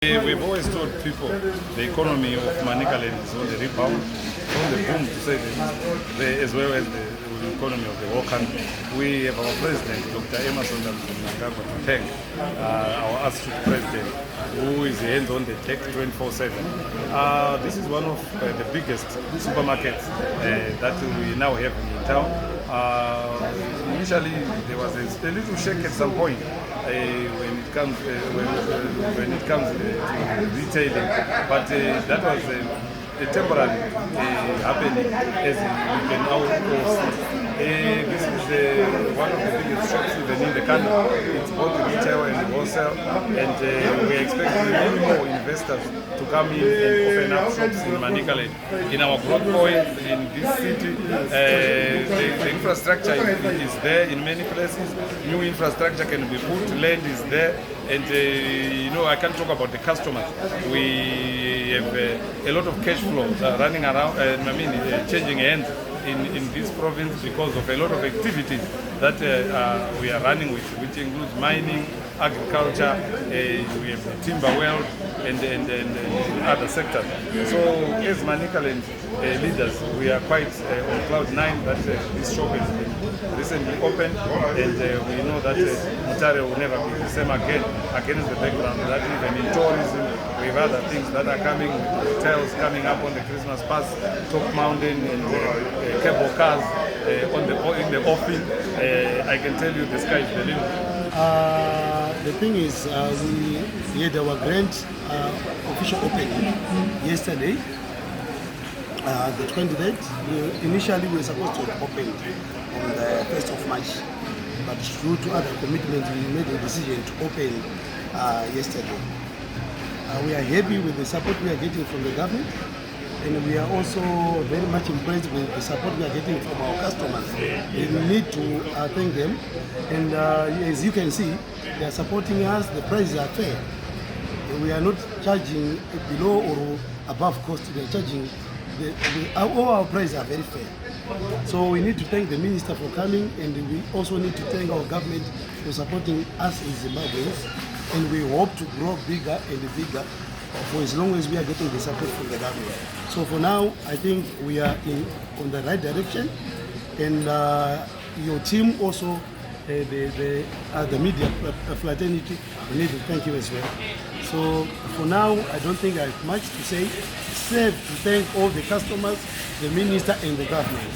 We've always told people the economy of MANICALAND is on the rebound, on the boom to say the least, as well as the economy of the whole country. We have our president, Dr. Emerson Mnangagwa, to thank our astute president, who is hands on the tech 24/7. This is one of the biggest supermarkets that we now have in town. Initially, there was a little shake at some point when it comes to retailing, but that was a temporary happening, as we can now see. This is one of the biggest shops even in the country. It's both retail and wholesale, and we expect many more investors to come in and open up shops in MANICALAND. In our growth point in this city, the infrastructure is there in many places. New infrastructure can be put, land is there, and I can't talk about the customers. We have a lot of cash flows running around, changing hands in this province because of a lot of activities that we are running with, which includes mining, agriculture, we have timber wealth, and other sectors. So as MANICALAND leaders, we are quite on cloud nine that this shop has been recently opened, and we know that Mutare will never be the same again, against the background that even in tourism we have other things that are coming, hotels coming up on the Christmas Pass, Top Mountain, and cable cars in the offing. I can tell you the sky is the limit. The thing is, we had our grand official opening yesterday, the 23rd. Initially, we were supposed to have opened on the 1st of March, but due to other commitments, we made a decision to open yesterday. We are happy with the support we are getting from the government, and we are also very much impressed with the support we are getting from our customers. We need to thank them, and as you can see, they are supporting us. The prices are fair. We are not charging below or above cost. We are charging, all our prices are very fair. So we need to thank the minister for coming, and we also need to thank our government for supporting us in Zimbabweans, and we hope to grow bigger and bigger for as long as we are getting the support from the government. So for now, I think we are on the right direction, and your team also, the media fraternity, we need to thank you as well. So for now, I don't think I have much to say, except to thank all the customers, the minister, and the government.